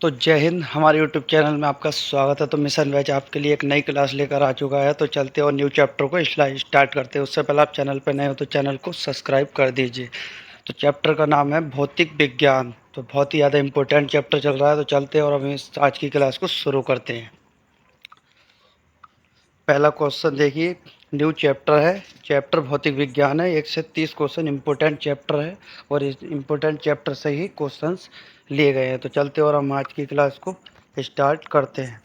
तो जय हिंद। हमारे यूट्यूब चैनल में आपका स्वागत है। तो मिशन बैच आपके लिए एक नई क्लास लेकर आ चुका है। तो चलते और न्यू चैप्टर को स्टार्ट करते हैं। उससे पहले आप चैनल पर नए हो तो चैनल को सब्सक्राइब कर दीजिए। तो चैप्टर का नाम है भौतिक विज्ञान। तो बहुत ही ज़्यादा इंपॉर्टेंट चैप्टर चल रहा है। तो चलते हैं और अभी आज की क्लास को शुरू करते हैं। पहला क्वेश्चन देखिए, न्यू चैप्टर है, चैप्टर भौतिक विज्ञान है। 1 से 30 क्वेश्चन इंपॉर्टेंट चैप्टर है और इस इंपॉर्टेंट चैप्टर से ही क्वेश्चंस लिए गए हैं। तो चलते और हम आज की क्लास को स्टार्ट करते हैं।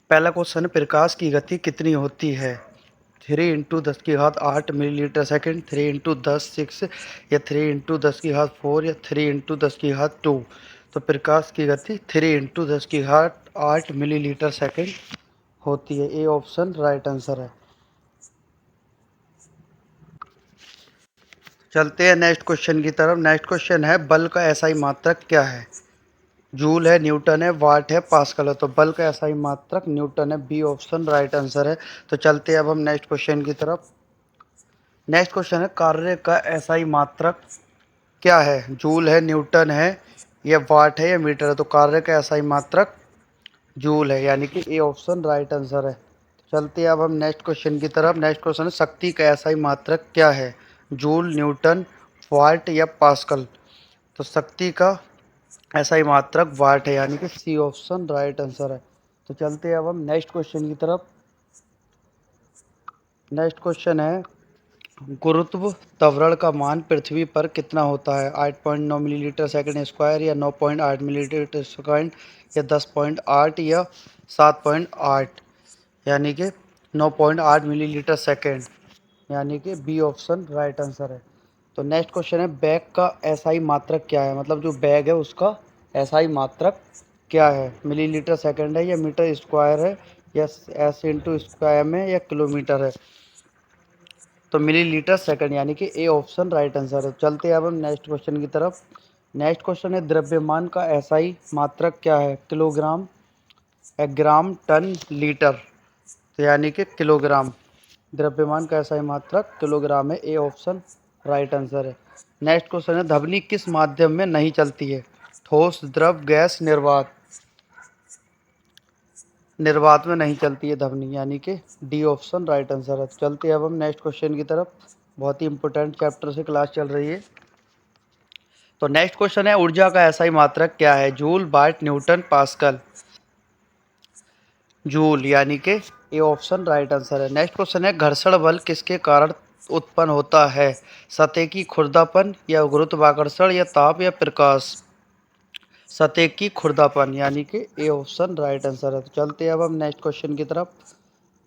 पहला क्वेश्चन है, प्रकाश की गति कितनी होती है? 3 × 10⁸ मिलीलीटर सेकेंड, 3 × 10⁶, या 3 × 10⁴, या 3 × 10⁻²। तो प्रकाश की गति 3 × 10⁸ मिलीलीटर सेकेंड होती है। ए ऑप्शन राइट आंसर है। चलते हैं नेक्स्ट क्वेश्चन की तरफ। नेक्स्ट क्वेश्चन है, बल का एसआई मात्रक क्या है? जूल है, न्यूटन है, वाट है, पास्कल है। तो बल का एसआई मात्रक न्यूटन है। बी ऑप्शन राइट आंसर है। तो चलते हैं अब हम नेक्स्ट क्वेश्चन की तरफ। नेक्स्ट क्वेश्चन है, कार्य का एसआई मात्रक क्या है? जूल है, न्यूटन है, या वाट है, या मीटर है। तो कार्य का एसआई मात्रक जूल है, यानी कि ए ऑप्शन राइट आंसर है। चलते हैं अब हम नेक्स्ट क्वेश्चन की तरफ। नेक्स्ट क्वेश्चन है, शक्ति का एसआई मात्रक क्या है? जूल, न्यूटन, वाट, या पास्कल। तो शक्ति का एसआई मात्रक वाट है, यानी कि सी ऑप्शन राइट आंसर है। तो चलते हैं अब हम नेक्स्ट क्वेश्चन की तरफ। नेक्स्ट क्वेश्चन है, गुरुत्व त्वरण का मान पृथ्वी पर कितना होता है? 8.9 मिलीलीटर सेकंड स्क्वायर, या 9.8 मिलीलीटर सेकंड, या 10.8, या 7.8, यानी कि 9.8 मिलीलीटर सेकेंड, यानी कि बी ऑप्शन राइट आंसर है। तो नेक्स्ट क्वेश्चन है, बैग का एसआई मात्रक क्या है? मतलब जो बैग है उसका एसआई मात्रक क्या है? मिलीलीटर सेकेंड है, या मीटर स्क्वायर है, या एस इंटू स्क्वायर में, या किलोमीटर है। तो मिलीलीटर सेकेंड, यानी कि ए ऑप्शन राइट आंसर है। चलते हैं अब हम नेक्स्ट क्वेश्चन की तरफ। नेक्स्ट क्वेश्चन है, द्रव्यमान का एसआई मात्रक क्या है? किलोग्राम, ग्राम, टन, लीटर। तो यानी कि किलोग्राम। द्रव्यमान का एसआई मात्रक किलोग्राम है। ए ऑप्शन राइट आंसर है। नेक्स्ट क्वेश्चन है, ध्वनि किस माध्यम में नहीं चलती है? ठोस, द्रव, गैस, निर्वात। निर्वात में नहीं चलती है ध्वनि, यानी कि डी ऑप्शन राइट आंसर है। चलते हैं अब हम नेक्स्ट क्वेश्चन की तरफ। बहुत ही इंपॉर्टेंट चैप्टर से क्लास चल रही है। तो नेक्स्ट क्वेश्चन है, ऊर्जा का एसआई मात्रक क्या है? जूल, वाट, न्यूटन, पास्कल। जूल, यानी कि ए ऑप्शन राइट आंसर है। नेक्स्ट क्वेश्चन है, घर्षण बल किसके कारण उत्पन्न होता है? सतह की खुरदरापन, या गुरुत्वाकर्षण, या ताप, या प्रकाश। सतह की खुरदरापन, यानी कि ए ऑप्शन राइट आंसर है। तो चलते हैं अब हम नेक्स्ट क्वेश्चन की तरफ।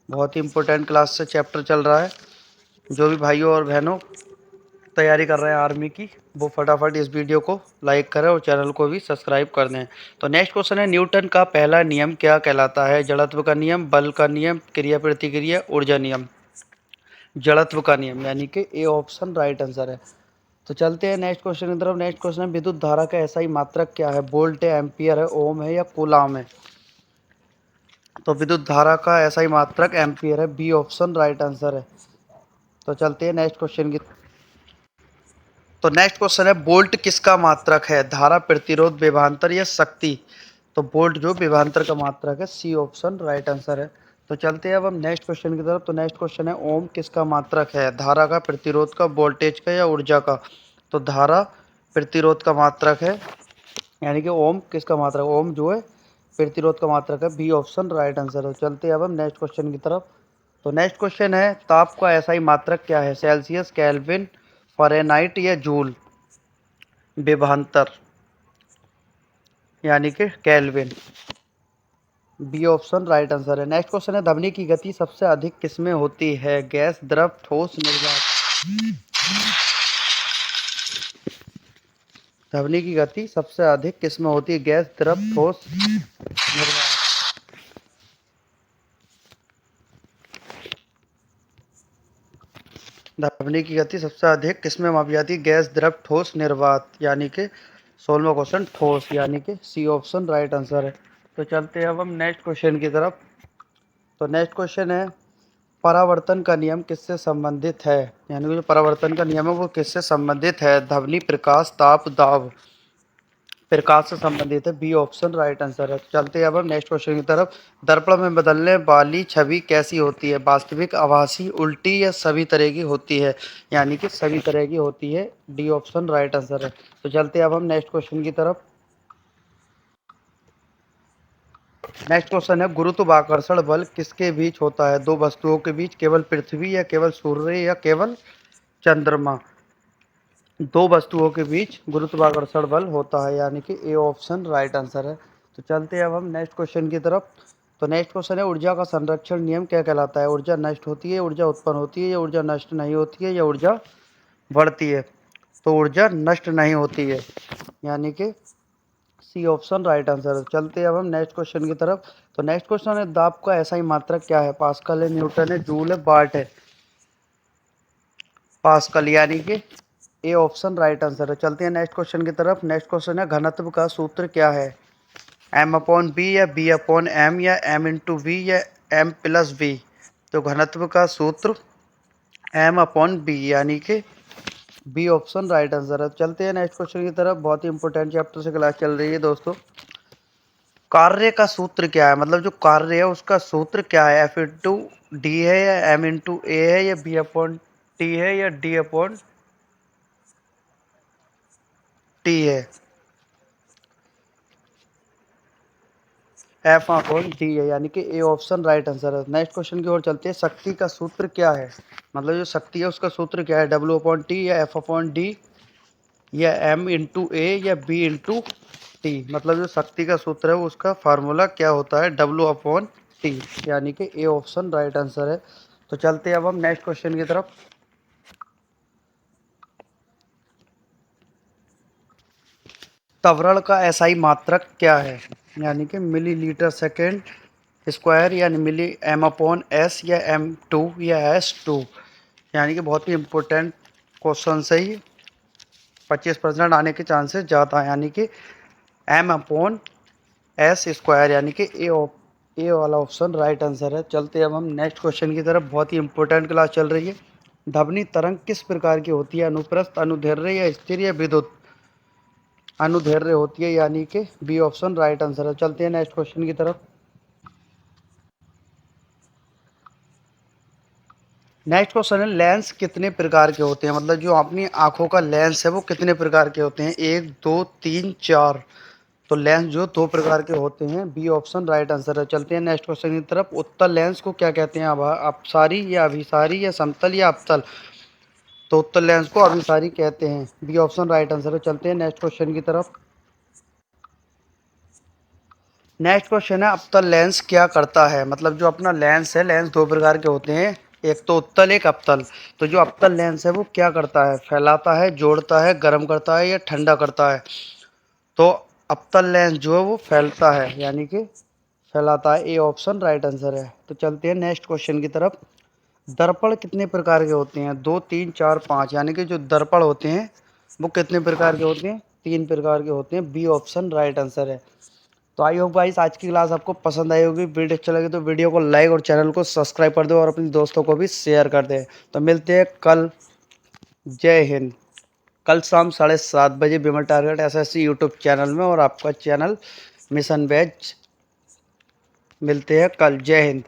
बहुत ही इंपॉर्टेंट क्लास से चैप्टर चल रहा है। जो भी भाइयों और बहनों तैयारी कर रहे हैं आर्मी की, वो फटाफट इस वीडियो को लाइक करें और चैनल को भी सब्सक्राइब कर दें। तो नेक्स्ट क्वेश्चन है, न्यूटन का पहला नियम क्या कहलाता है? जड़त्व का नियम, बल का नियम, क्रिया प्रतिक्रिया, ऊर्जा नियम। जड़त्व का नियम, यानी कि ए ऑप्शन राइट आंसर है। तो चलते हैं नेक्स्ट क्वेश्चन की तरफ। नेक्स्ट क्वेश्चन है, विद्युत धारा का एसआई मात्रक क्या है? वोल्ट है, एम्पियर है, ओम है, या कूलाम है। तो विद्युत धारा का एसआई मात्रक एम्पियर है। बी ऑप्शन राइट आंसर है। तो चलते हैं नेक्स्ट क्वेश्चन की। तो नेक्स्ट क्वेश्चन है, वोल्ट किसका मात्रक है? धारा, प्रतिरोध, विभवांतर, या शक्ति। तो वोल्ट जो विभवांतर का मात्रक है। सी ऑप्शन राइट आंसर है। तो चलते हैं अब हम नेक्स्ट क्वेश्चन की तरफ। तो नेक्स्ट क्वेश्चन है, ओम किसका मात्रक है? धारा का, प्रतिरोध का, वोल्टेज का, या ऊर्जा का। तो धारा, प्रतिरोध का मात्रक है, यानी कि ओम किसका मात्रक? ओम जो है प्रतिरोध का मात्रक है। बी ऑप्शन राइट आंसर है। चलते हैं अब हम नेक्स्ट क्वेश्चन की तरफ। तो नेक्स्ट क्वेश्चन है, ताप का एसआई मात्रक क्या है? सेल्सियस, केल्विन, फ़ारेनहाइट, या जूल। विभवांतर, यानी कि kelvin. B option right answer है। नेक्स्ट क्वेश्चन है, ध्वनि की गति सबसे अधिक किसमें होती है? गैस, द्रव, ठोस, निर्वात। ध्वनि की गति सबसे अधिक किसमें होती है? गैस, द्रव, ठोस, निर्वात। ध्वनि की गति सबसे अधिक किसमें मापी जाती है? गैस, द्रव, ठोस, निर्वात, यानी कि 16वां क्वेश्चन ठोस, यानी कि सी ऑप्शन राइट आंसर है। तो चलते हैं अब हम नेक्स्ट क्वेश्चन की तरफ। तो नेक्स्ट क्वेश्चन है, परावर्तन का नियम किससे संबंधित है? यानी कि जो परावर्तन का नियम है वो किससे संबंधित है? ध्वनि, प्रकाश, ताप, दाब। प्रकाश से संबंधित है। बी ऑप्शन राइट आंसर है। चलते हैं अब हम नेक्स्ट क्वेश्चन की तरफ। दर्पण में बदलने वाली छवि कैसी होती है? वास्तविक, आभासी, उल्टी या सभी तरह की होती है? यानी कि सभी तरह की होती है। डी ऑप्शन राइट आंसर है। तो चलते हैं अब हम नेक्स्ट क्वेश्चन की तरफ। नेक्स्ट क्वेश्चन है, गुरुत्वाकर्षण बल किसके बीच होता है? दो वस्तुओं के बीच, केवल पृथ्वी या केवल सूर्य या केवल चंद्रमा? दो वस्तुओं के बीच गुरुत्वाकर्षण बल होता है, यानी कि ए ऑप्शन राइट आंसर है। तो चलते हैं अब हम नेक्स्ट क्वेश्चन की तरफ। तो नेक्स्ट क्वेश्चन है, ऊर्जा का संरक्षण नियम क्या कहलाता है? ऊर्जा नष्ट होती है, ऊर्जा उत्पन्न होती है, या ऊर्जा नष्ट नहीं होती है, या ऊर्जा बढ़ती है? तो ऊर्जा नष्ट नहीं होती है, यानी कि सी ऑप्शन राइट आंसर है। चलते हैं अब हम नेक्स्ट क्वेश्चन की तरफ। तो नेक्स्ट क्वेश्चन है, दाब का ऐसा ही मात्रक क्या है? पास्कल है, न्यूटन है, जूल है, वाट है? पास्कल, यानी कि ए ऑप्शन राइट आंसर है। चलते हैं नेक्स्ट क्वेश्चन की तरफ। नेक्स्ट क्वेश्चन है, घनत्व का सूत्र क्या है? एम अपॉन बी या बी अपॉन एम या एम इंटू वी या एम प्लस बी? तो घनत्व का सूत्र एम अपॉन बी, यानी कि बी ऑप्शन राइट आंसर है। चलते हैं नेक्स्ट क्वेश्चन की तरफ। बहुत ही इंपॉर्टेंट चैप्टर से क्लास चल रही है दोस्तों। कार्य का सूत्र क्या है? मतलब जो कार्य है उसका सूत्र क्या है? एफ इंटू डी है, या एम इंटू ए है, या बी अपॉन टी है, या डी अपॉन टी है? एफ अपॉन डी है, यानी कि ए ऑप्शन राइट आंसर है। नेक्स्ट क्वेश्चन की ओर चलते हैं। शक्ति का सूत्र क्या है? मतलब जो शक्ति है उसका सूत्र क्या है? डब्ल्यू अपॉन टी, या एफ अपॉन डी, या एम इंटू ए, या बी इंटू टी? मतलब जो शक्ति का सूत्र है उसका फार्मूला क्या होता है? डब्ल्यू अपॉन टी, यानी कि ए ऑप्शन राइट आंसर है। तो चलते हैं अब हम नेक्स्ट क्वेश्चन की तरफ। त्वरण का एसआई मात्रक क्या है? यानी कि मिलीलीटर सेकेंड स्क्वायर, यानी मिली एम अपॉन एस, या एम टू, या एस टू? यानी कि बहुत ही इम्पोर्टेंट क्वेश्चन से ही 25% आने के चांसेस ज़्यादा है, यानी कि एम अपॉन एस स्क्वायर, यानी कि ए वाला ऑप्शन राइट आंसर है। चलते हैं अब हम नेक्स्ट क्वेश्चन की तरफ। बहुत ही इंपॉर्टेंट क्लास चल रही है। ध्वनि तरंग किस प्रकार की होती है? अनुप्रस्थ, अनुदैर्ध्य, या स्थिर, या विद्युत? अनुदैर्ध्य होती है, यानी कि बी ऑप्शन राइट आंसर है। चलते हैं नेक्स्ट क्वेश्चन की तरफ। नेक्स्ट क्वेश्चन है, लेंस कितने प्रकार के होते हैं? मतलब जो अपनी आंखों का लेंस है वो कितने प्रकार के होते हैं? एक, दो, तीन, चार? तो लेंस जो दो प्रकार के होते हैं। बी ऑप्शन राइट आंसर है। चलते हैं नेक्स्ट क्वेश्चन की तरफ। उत्तल लेंस को क्या कहते हैं? अपसारी, या अभिसारी, या समतल, या अवतल? तो उत्तल लेंस को अभिसारी कहते हैं। बी ऑप्शन राइट आंसर है। चलते हैं नेक्स्ट क्वेश्चन की तरफ। नेक्स्ट क्वेश्चन है, अवतल लेंस क्या करता है? मतलब जो अपना लेंस है, लेंस दो प्रकार के होते हैं, एक तो उत्तल, एक अवतल। तो जो अवतल लेंस है वो क्या करता है? फैलाता है, जोड़ता है, गर्म करता है, या ठंडा करता है? तो अवतल लेंस जो है वो फैलता है, यानी कि फैलाता है। ए ऑप्शन राइट आंसर है। तो चलते हैं नेक्स्ट क्वेश्चन की तरफ। दर्पण कितने प्रकार के होते हैं? दो, तीन, चार, पाँच? यानी कि जो दर्पण होते हैं वो कितने प्रकार के होते हैं? तीन प्रकार के होते हैं। बी ऑप्शन राइट आंसर है। तो आई होप गाइस आज की क्लास आपको पसंद आई होगी। वीडियो अच्छा लगे तो वीडियो को लाइक और चैनल को सब्सक्राइब कर दो, और अपने दोस्तों को भी शेयर कर दें। तो मिलते हैं कल। जय हिंद। कल शाम 7:30 बजे विमल टारगेट एसएससी यूट्यूब चैनल में, और आपका चैनल मिशन बैच। मिलते हैं कल। जय हिंद।